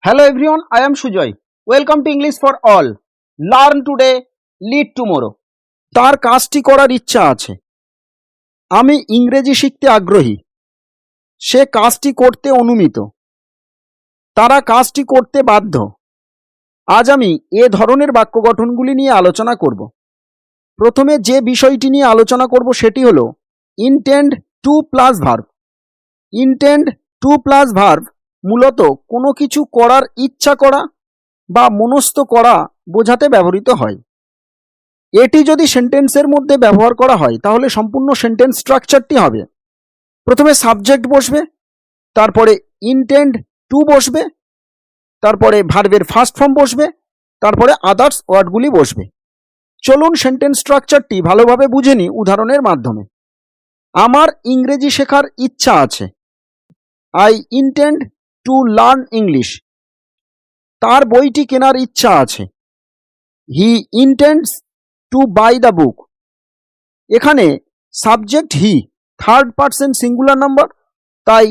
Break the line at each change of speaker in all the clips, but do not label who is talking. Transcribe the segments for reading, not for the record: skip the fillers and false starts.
Hello everyone, I am Sujoy. Welcome to English for all. Learn today, lead tomorrow. তার কাজটি করার ইচ্ছা আছে। আমি ইংরেজি শিখতে আগ্রহী। সে কাজটি করতে অনুমিত। তারা কাজটি করতে বাধ্য। আজ আমি এ ধরনের বাক্য গঠনগুলি নিয়ে আলোচনা করব। প্রথমে যে বিষয়টি নিয়ে আলোচনা করব সেটি হলো intend to plus verb. Intend to plus verb মূলত কোনো কিছু করার ইচ্ছা করা বা মনস্থ করা বোঝাতে ব্যবহৃত হয়। এটি যদি সেন্টেন্সের মধ্যে ব্যবহার করা হয় তাহলে সম্পূর্ণ সেন্টেন্স স্ট্রাকচারটি হবে প্রথমে সাবজেক্ট বসবে, তারপরে ইন্টেন্ড টু বসবে, তারপরে ভার্বের ফার্স্ট ফর্ম বসবে, তারপরে আদার্স ওয়ার্ডগুলি বসবে। চলুন সেন্টেন্স স্ট্রাকচারটি ভালোভাবে বুঝে নিই উদাহরণের মাধ্যমে। আমার ইংরেজি শেখার ইচ্ছা আছে। I intend to learn English. তার বইটি কেনার ইচ্ছা আছে। He intends to buy the book. এখানে subject he, third person singular number, তাই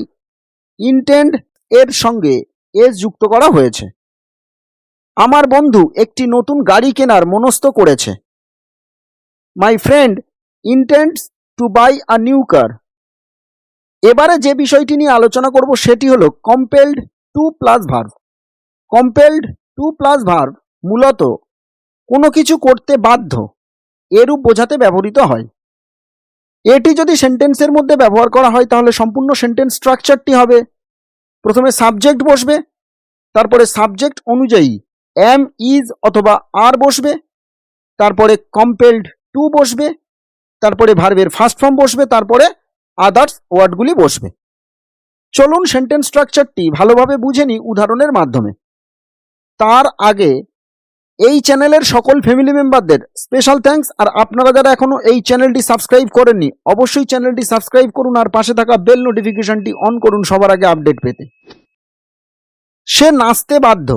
ইন্টেন্ড এর সঙ্গে এস যুক্ত করা হয়েছে। আমার বন্ধু একটি নতুন গাড়ি কেনার মনস্থ করেছে। My friend intends to buy a new car. এবারে যে বিষয়টি নিয়ে আলোচনা করব সেটি হলো compelled to plus verb. Compelled to plus verb মূলত কোনো কিছু করতে বাধ্য এরূপ বোঝাতে ব্যবহৃত হয়। এটি যদি সেন্টেন্সের মধ্যে ব্যবহার করা হয় তাহলে সম্পূর্ণ সেন্টেন্স স্ট্রাকচারটি হবে প্রথমে সাবজেক্ট বসবে, তারপরে সাবজেক্ট অনুযায়ী এম, ইজ অথবা আর বসবে, তারপরে কম্পেলড টু বসবে, তারপরে ভার্বের ফার্স্ট ফর্ম বসবে, তারপরে আদার্স ওয়ার্ডগুলি বসবে। চলুন সেন্টেন্স স্ট্রাকচারটি ভালোভাবে বুঝে নিই উদাহরণের মাধ্যমে। তার আগে এই চ্যানেলের সকল ফ্যামিলি মেম্বারদের স্পেশাল থ্যাঙ্কস। আর আপনারা যারা এখনো এই চ্যানেলটি সাবস্ক্রাইব করেননি অবশ্যই চ্যানেলটি সাবস্ক্রাইব করুন আর পাশে থাকা বেল নোটিফিকেশনটি অন করুন সবার আগে আপডেট পেতে। সে নাচতে বাধ্য।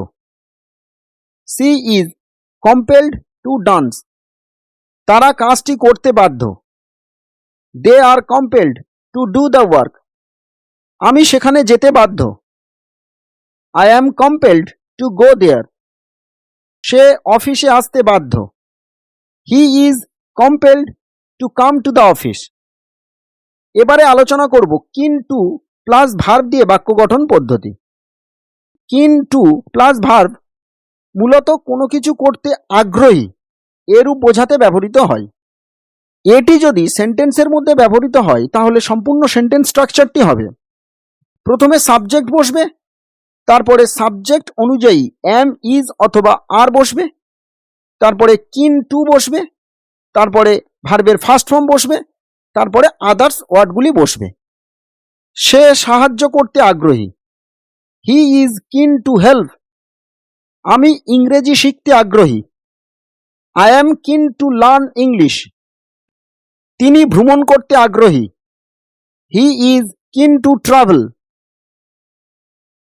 She is compelled to dance. তারা কাজটি করতে বাধ্য। They are compelled to do the work. আমি সেখানে যেতে বাধ্য। I am compelled to go there. সে অফিসে আসতে বাধ্য। He is compelled to come to the office. এবারে আলোচনা করব কিন্তু প্লাস ভার্ব দিয়ে বাক্য গঠন পদ্ধতি। কিন্তু প্লাস ভার্ব মূলত কোনো কিছু করতে আগ্রহী এরূপ বোঝাতে ব্যবহৃত হয়। এটি যদি সেন্টেন্সের মধ্যে ব্যবহৃত হয় তাহলে সম্পূর্ণ সেন্টেন্স স্ট্রাকচারটি হবে প্রথমে সাবজেক্ট বসবে, তারপরে সাবজেক্ট অনুযায়ী এম, ইজ অথবা আর বসবে, তারপরে কিন্তু বসবে, তারপরে ভার্বের ফার্স্ট ফর্ম বসবে, তারপরে আদার্স ওয়ার্ডগুলি বসবে। সে সাহায্য করতে আগ্রহী। হি ইজ কিন টু হেল্প। আমি ইংরেজি শিখতে আগ্রহী। আই অ্যাম কিন টু লার্ন ইংলিশ। তিনি ভ্রমণ করতে আগ্রহী। হি ইজ কিন টু ট্রাভেল।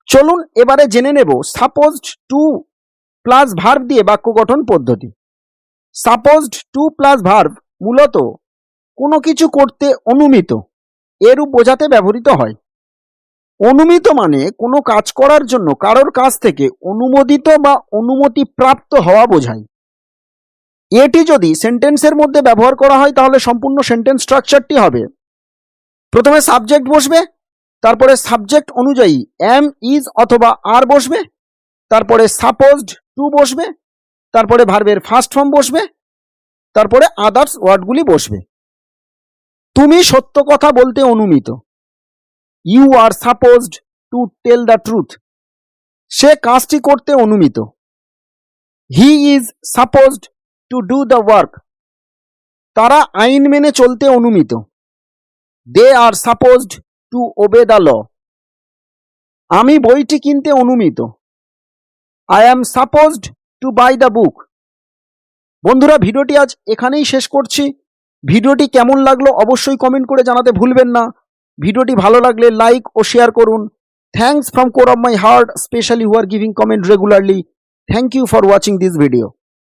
চলুন এবারে জেনে নেব সাপোজড টু প্লাস ভার্ব দিয়ে বাক্য গঠন পদ্ধতি। সাপোজড টু প্লাস ভার্ব মূলত কোনো কিছু করতে অনুমিত এরূপ বোঝাতে ব্যবহৃত হয়। অনুমিত মানে কোনো কাজ করার জন্য কারোর কাছ থেকে অনুমোদিত বা অনুমতি প্রাপ্ত হওয়া বোঝায়। এটি যদি সেন্টেন্সের মধ্যে ব্যবহার করা হয় তাহলে সম্পূর্ণ সেন্টেন্স স্ট্রাকচারটি হবে প্রথমে সাবজেক্ট বসবে, তারপরে সাবজেক্ট অনুযায়ী এম, ইজ অথবা আর বসবে, তারপরে সাপোজড টু বসবে, তারপরে ভার্বের ফার্স্ট ফর্ম বসবে, তারপরে আদার্স ওয়ার্ডগুলি বসবে। তুমি সত্য কথা বলতে অনুমিত। You are supposed to tell the truth. সে কাজটি করতে অনুমিত। He is supposed to do the work. তারা আইন মেনে চলতে অনুমিত। They are supposed to obey the law. আমি বইটি কিনতে অনুমিত। I am supposed to buy the book. বন্ধুরা, ভিডিওটি আজ এখানেই শেষ করছি। ভিডিওটি কেমন লাগলো অবশ্যই কমেন্ট করে জানাতে ভুলবেন না। ভিডিওটি ভালো লাগলে লাইক ও শেয়ার করুন। Thanks from core of my heart, specially who are giving comment regularly. Thank you for watching this video.